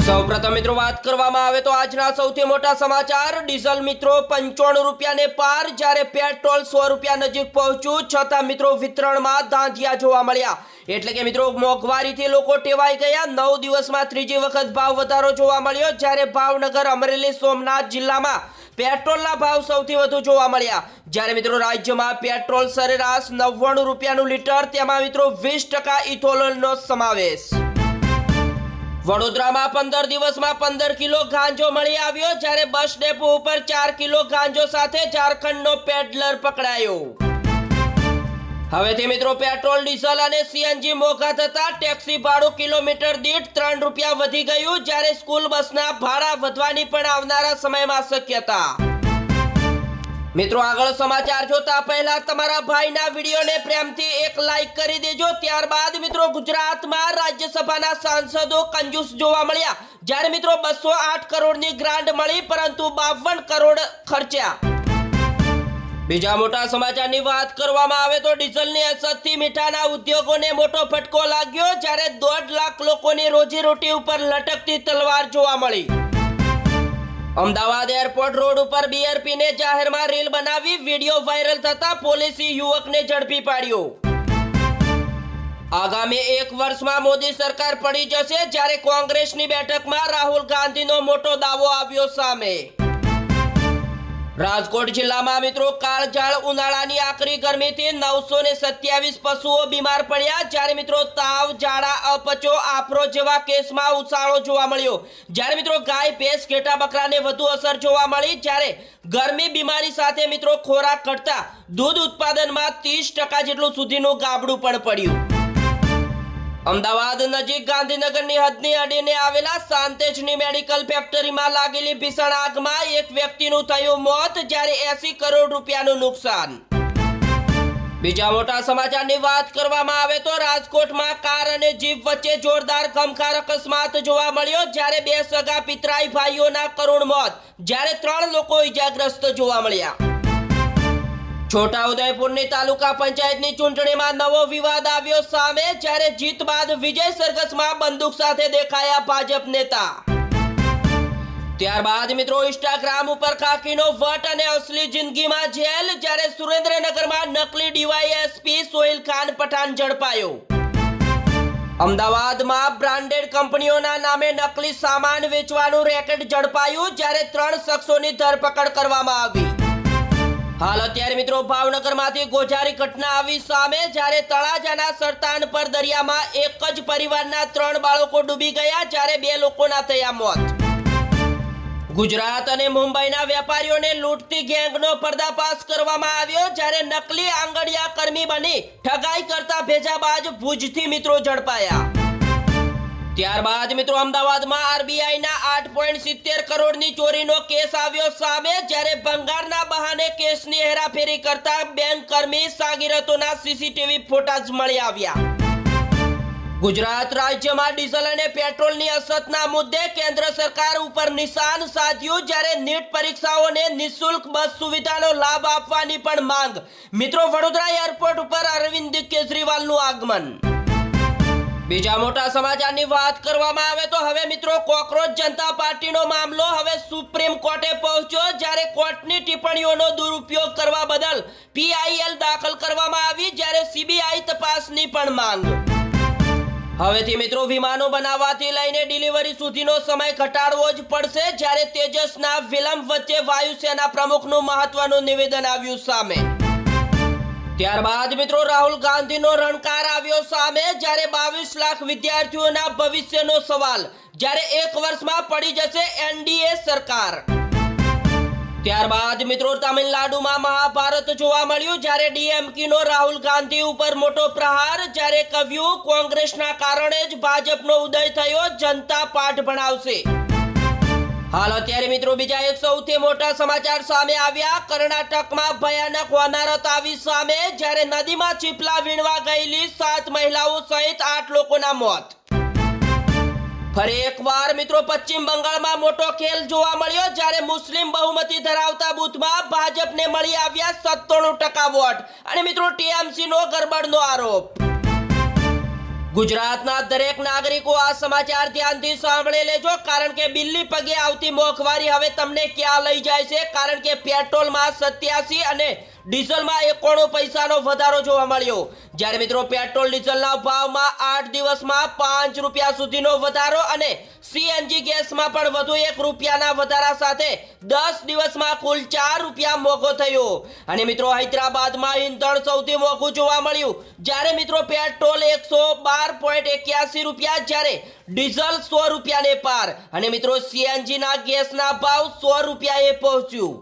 સૌપ્રથમ મિત્રો વાત કરવામાં આવે તો આજના સૌથી મોટા સમાચાર ડીઝલ મિત્રો 95 રૂપિયાને પાર જ્યારે પેટ્રોલ 100 રૂપિયા નજીક પહોંચ્યું છતાં મિત્રો વિતરણમાં ધાંધિયા જોવા મળ્યા એટલે કે મિત્રો મોંઘવારીથી લોકો ટેવાઈ ગયા 9 દિવસમાં ત્રીજી વખત ભાવ વધારો જોવા મળ્યો જ્યારે ભાવનગર અમરેલી સોમનાથ જિલ્લામાં પેટ્રોલના ભાવ સૌથી વધુ જોવા મળ્યા જ્યારે મિત્રો રાજ્યમાં પેટ્રોલ સરેરાશ 99 રૂપિયાનું લીટર તેમાં મિત્રો 20% ઇથોનોલનો સમાવેશ વડોદરામાં 15 દિવસમાં 15 કિલો ગાંજો મળી આવ્યો જ્યારે બસ ડેપો ઉપર 4 કિલો ગાંજો સાથે ઝારખંડનો પેડલર પકડાયો હવેથી મિત્રો પેટ્રોલ ડીઝલ અને સીએનજી મોંઘા થતા ટેક્સી ભાડું કિલોમીટર દીઠ 3 રૂપિયા વધી ગયું જ્યારે સ્કૂલ બસના ભાડા વધવાની પણ આવનારા સમયમાં શક્યતા મિત્રો આગળ સમાચાર જોતા પહેલા તમારા ભાઈના વિડીયોને પ્રેમથી એક લાઈક કરી દેજો ત્યારબાદ મિત્રો ગુજરાતમાં રાજ્યસભાના સાંસદો કંજૂસ જોવા મળ્યા જ્યારે મિત્રો 208 કરોડની ગ્રાન્ટ મળી પરંતુ 52 કરોડ ખર્ચ્યા બીજા મોટા સમાચારની વાત કરવામાં આવે તો ડીઝલની અછતથી મીઠાના ઉદ્યોગોને મોટો ફટકો લાગ્યો જ્યારે 1.5 લાખ લોકોની રોજીરોટી ઉપર લટકતી તલવાર જોવા મળી અમદાવાદ એરપોર્ટ રોડ ઉપર બિયર પીને જાહેરમાં રીલ બનાવી વિડિયો વાયરલ થતા પોલીસે યુવકને ઝડપી પાડ્યો આગામી 1 વર્ષમાં મોદી સરકાર પડી જશે જ્યારે કોંગ્રેસની બેઠકમાં રાહુલ ગાંધીનો મોટો દાવો આવ્યો સામે રાજકોટ જિલ્લામાં મિત્રો કાળઝાળ ઉનાળાની આકરી ગરમીથી 927 પશુઓ બીમાર પડ્યા જ્યારે મિત્રો તાવ ઝાડા અપચો આફરો જેવા કેસમાં ઉછાળો જોવા મળ્યો જ્યારે મિત્રો ગાય ભેંસ ઘેટા બકરાને વધુ અસર જોવા મળી જ્યારે ગરમી બીમારી સાથે મિત્રો ખોરાક ઘટતા દૂધ ઉત્પાદનમાં 30% જેટલું સુધીનું ગાબડું પણ પડ્યું અમદાવાદ નજીક ગાંધીનગરની હદની અડીને આવેલા સાંતેજની મેડિકલ ફેક્ટરીમાં લાગેલી ભીષણ આગમાં એક વ્યક્તિનું થયું મોત જ્યારે 80 કરોડ રૂપિયાનું નુકસાન બીજા મોટા સમાચારની વાત કરવામાં આવે તો રાજકોટમાં કાર અને જીપ વચ્ચે જોરદાર ગમખાર અકસ્માત જોવા મળ્યો જ્યારે 2 સગા પિતરાઈ ભાઈઓના કરુણ મોત જ્યારે 3 લોકો ઈજાગ્રસ્ત જોવા મળ્યા છોટાઉદેપુરની તાલુકા પંચાયતની ચૂંટણીમાં નવો વિવાદ આવ્યો સામે જ્યારે જીત બાદ વિજય સરઘસમાં બંદૂક સાથે દેખાયા ભાજપ નેતા ત્યારબાદ મિત્રો ઇન્સ્ટાગ્રામ ઉપર ખાકીનો વટ અને અસલી જિંદગીમાં જેલ જ્યારે સુરેન્દ્રનગરમાં નકલી ડીવાયએસપી સોહિલ ખાન પઠાણ ઝડપાયો અમદાવાદમાં બ્રાન્ડેડ કંપનીઓના નામે નકલી સામાન વેચવાનું રેકેટ ઝડપાયું જ્યારે 3 શખ્સોની ધરપકડ કરવામાં આવી હાલ અત્યારે મિત્રો ભાવનગરમાંથી ગોઝારી ઘટના આવી સામે જ્યારે તળાજાના સરતાનપર દરિયામાં એક જ પરિવારના 3 બાળકો ડૂબી ગયા જ્યારે 2 લોકોના થયા મોત ગુજરાત અને મુંબઈના વેપારીઓને લૂંટતી ગેંગનો પર્દાફાશ કરવામાં આવ્યો જ્યારે નકલી આંગડિયા કર્મી બની ઠગાઈ કરતા ભેજાબાજ ભુજથી મિત્રો ઝડપાયા ત્યારબાદ મિત્રો અમદાવાદમાં આરબીઆઈના 8.70 કરોડની ચોરીનો કેસ આવ્યો સામે જ્યારે ભંગારના બહાને કેસની હેરાફેરી કરતા બેંક કર્મી સાગીરતોના સીસીટીવી ફોટાજ મળી આવ્યા ગુજરાત રાજ્યમાં ડીઝલ અને પેટ્રોલની અછતના મુદ્દે કેન્દ્ર સરકાર ઉપર નિશાન સાધ્યું જ્યારે નીટ પરીક્ષાઓને નિઃશુલ્ક બસ સુવિધાનો લાભ આપવાની પણ માંગ મિત્રો વડોદરા એરપોર્ટ ઉપર અરવિંદ કેજરીવાલનું આગમન બીજા મોટા સમાચારની વાત કરવામાં આવે તો હવે મિત્રો કોકરોચ જનતા પાર્ટીનો મામલો હવે સુપ્રીમ કોર્ટે પહોંચ્યો જ્યારે કોર્ટની ટિપ્પણીઓનો દુરુપયોગ કરવા બદલ પીઆઈએલ દાખલ કરવામાં આવી જ્યારે સીબીઆઈ તપાસની પણ માંગ હવેથી મિત્રો વિમાનો બનાવવાથી લઈને ડિલિવરી સુધીનો સમય ઘટાડવો જ પડશે જ્યારે તેજસના વિલંબ વચ્ચે વાયુસેના પ્રમુખનું મહત્વનું નિવેદન આવ્યું સામે ત્યારબાદ મિત્રો રાહુલ ગાંધીનો રણકાર આવ્યો સામે જ્યારે 22 લાખ વિદ્યાર્થીઓના ભવિષ્યનો સવાલ જ્યારે 1 વર્ષમાં પડી જશે એનડીએ સરકાર ત્યારબાદ મિત્રો તમિલનાડુમાં મહાભારત જોવા મળ્યું જ્યારે ડીએમકેનો રાહુલ ગાંધી ઉપર મોટો પ્રહાર જ્યારે કહ્યું કોંગ્રેસના કારણે જ ભાજપનો ઉદય થયો જનતા પાઠ ભણાવશે હાલ અત્યારે મિત્રો બીજા એક સૌથી મોટા સમાચાર સામે આવ્યા કર્ણાટકમાં ભયાનક હોનારત આવી સામે જ્યારે નદીમાં ચીપલા વીણવા ગયેલી 7 મહિલાઓ સહિત 8 લોકોના મોત ફરી એકવાર મિત્રો પશ્ચિમ બંગાળમાં મોટો ખેલ જોવા મળ્યો જ્યારે મુસ્લિમ બહુમતી ધરાવતા બૂથમાં ભાજપને મળી આવ્યા 97% વોટ અને મિત્રો ટીએમસીનો ગરબડનો આરોપ ગુજરાતના દરેક નાગરિકો આ સમાચાર ધ્યાનથી સાંભળી લેજો, કારણ કે બિલ્લી પગે આવતી મોંઘવારી હવે તમને ક્યાં લઈ જાય છે. કારણ કે પેટ્રોલમાં 87 અને ડીઝલમાં 91 પૈસાનો વધારો જોવા મળ્યો. જ્યારે મિત્રો પેટ્રોલ ડીઝલના ભાવમાં 8 દિવસમાં 5 રૂપિયા સુધીનો વધારો અને સીએનજી ગેસમાં પણ વધુ 1 રૂપિયાના વધારા સાથે 10 દિવસમાં કુલ 4 રૂપિયા મોંઘો થયો. અને મિત્રો હૈદરાબાદમાં ઈંધણ સૌથી મોંઘું જોવા મળ્યું. જ્યારે મિત્રો પેટ્રોલ 112.81 રૂપિયા, જ્યારે ડીઝલ 100 રૂપિયાને પાર અને મિત્રો સીએનજીના ગેસના ભાવ 100 રૂપિયાએ પહોંચ્યું.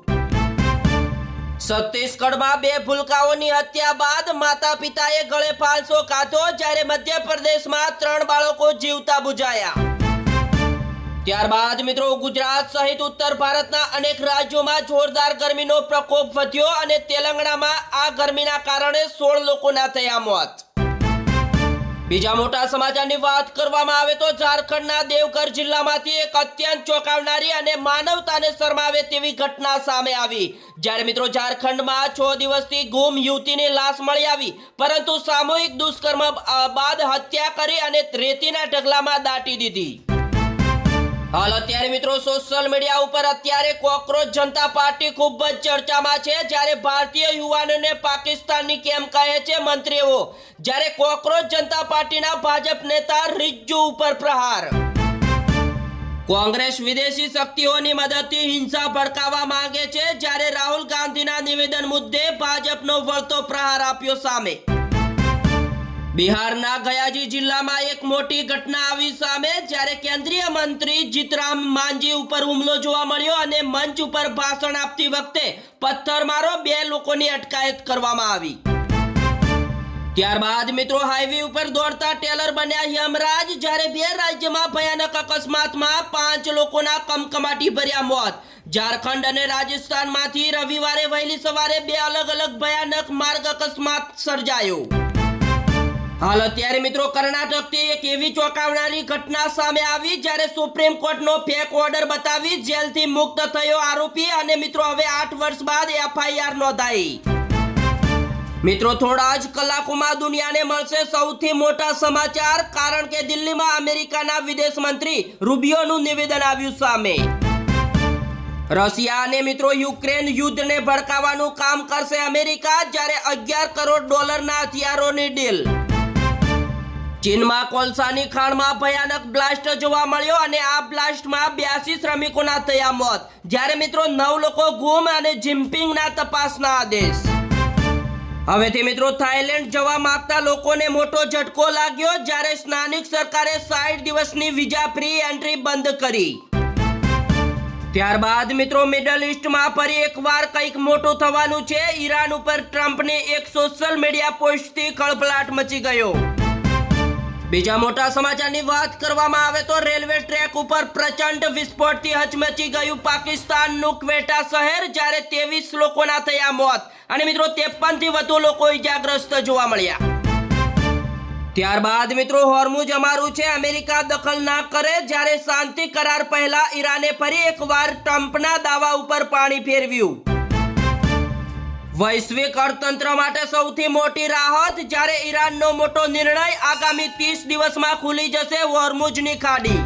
છત્તીસગઢમાં 2 ભૂલકાઓની હત્યા બાદ માતા પિતાએ ગળે ફાંસો ખાધો. જ્યારે મધ્યપ્રદેશમાં 3 બાળકો જીવતા બુજાયા. ત્યારબાદ મિત્રો ગુજરાત સહિત ઉત્તર ભારતના અનેક રાજ્યોમાં જોરદાર ગરમીનો પ્રકોપ વધ્યો અને તેલંગાણામાં આ ગરમીના કારણે 16 લોકોના થયા મોત. બીજા મોટા સમાચારની વાત કરવામાં આવે તો ઝારખંડના દેવઘર જિલ્લામાંથી એક અત્યંત ચોંકાવનારી અને માનવતાને શરમાવે તેવી ઘટના સામે આવી. જ્યારે મિત્રો ઝારખંડમાં 6 દિવસથી ગુમ યુવતીની લાશ મળી આવી, પરંતુ સામૂહિક દુષ્કર્મ બાદ હત્યા કરી અને રેતીના ઢગલામાં દાટી દીધી. હાલ અત્યારે મિત્રો સોશિયલ મીડિયા ઉપર અત્યારે કોકરોચ જનતા પાર્ટી ખૂબ જ ચર્ચામાં છે. જ્યારે ભારતીય યુવાનોને પાકિસ્તાનની કેમ કહે છે મંત્રીઓ, જ્યારે કોકરોચ જનતા પાર્ટીના ભાજપ નેતા રિજ્જુ ઉપર પ્રહાર. કોંગ્રેસ વિદેશી શક્તિઓની મદદથી હિંસા ભડકાવવા માંગે છે, જ્યારે રાહુલ ગાંધીના નિવેદન મુદ્દે ભાજપનો વળતો પ્રહાર આપ્યો સામે. બિહારના ગયાજી જિલ્લામાં એક મોટી ઘટના આવી સામે, જ્યારે કેન્દ્રીય મંત્રી જીતરામ માંઝી ઉપર હુમલો જોવા મળ્યો અને મંચ ઉપર ભાષણ આપતી વખતે પથ્થરમારો 2 લોકોની અટકાયત કરવામાં આવી. ત્યારબાદ મિત્રો હાઈવે ઉપર દોડતા ટેલર બન્યા યમરાજ. જ્યારે 2 રાજ્યમાં ભયાનક અકસ્માતમાં 5 લોકોના કમકમાટી ભર્યા મોત. ઝારખંડ અને રાજસ્થાનમાંથી રવિવારે વહેલી સવારે 2 અલગ અલગ ભયાનક માર્ગ અકસ્માત સર્જાયો. હાલ અત્યારે મિત્રો કર્ણાટકથી એક એવી ચોંકાવનારી ઘટના સામે આવી, જ્યારે સુપ્રીમ કોર્ટનો ફેક ઓર્ડર બતાવી જેલથી મુક્ત થયો આરોપી અને મિત્રો હવે 8 વર્ષ બાદ એફઆઈઆર નોંધાઈ. મિત્રો થોડા જ કલાકોમાં દુનિયાને મળશે સૌથી મોટા સમાચાર, કારણ કે દિલ્હીમાં અમેરિકાના વિદેશ મંત્રી રૂબિયોનું નિવેદન આવ્યું સામે. રશિયા અને મિત્રો યુક્રેન યુદ્ધને ભડકાવવાનું કામ કરશે અમેરિકા, જ્યારે $11 કરોડ હથિયારોની ડીલ. ચીનમાં કોલસાની ખાણમાં ભયાનક બ્લાસ્ટ જોવા મળ્યો અને આ બ્લાસ્ટમાં 82 શ્રમિકોના થયા મોત. જ્યારે મિત્રો 9 લોકો ગુમ અને જિમ્પિંગના તપાસના આદેશ. હવેથી મિત્રો થાઈલેન્ડ જવા માંગતા લોકોને મોટો ઝટકો લાગ્યો, જ્યારે સ્થાનિક સરકારે 60 દિવસની વિઝા ફ્રી એન્ટ્રી બંધ કરી. ત્યારબાદ મિત્રો મિડલ ઈસ્ટમાં ફરી એકવાર કંઈક મોટું થવાનું છે. ઈરાન ઉપર ટ્રમ્પની એક સોશિયલ મીડિયા પોસ્ટથી ખળભળાટ મચી ગયો. બીજા મોટા સમાચારની વાત કરવામાં આવે તો રેલવે ટ્રેક ઉપર પ્રચંડ વિસ્ફોટથી હચમચી ગયું પાકિસ્તાનનું ક્વેટા શહેર, જ્યારે 23 લોકોના થયા મોત અને મિત્રો 53 થી વધુ લોકો ઈજાગ્રસ્ત જોવા મળ્યા. ત્યારબાદ મિત્રો હોર્મુઝ અમારું છે, અમેરિકા દખલ ના કરે. જ્યારે શાંતિ કરાર પહેલા ઈરાને ફરી એકવાર ટ્રમ્પના દાવા ઉપર પાણી ફેરવ્યું. વૈશ્વિક અર્થતંત્ર માટે સૌથી મોટી રાહત, જ્યારે ઈરાનનો મોટો નિર્ણય, આગામી 30 દિવસમાં ખુલી જશે હોર્મુઝની ખાડી.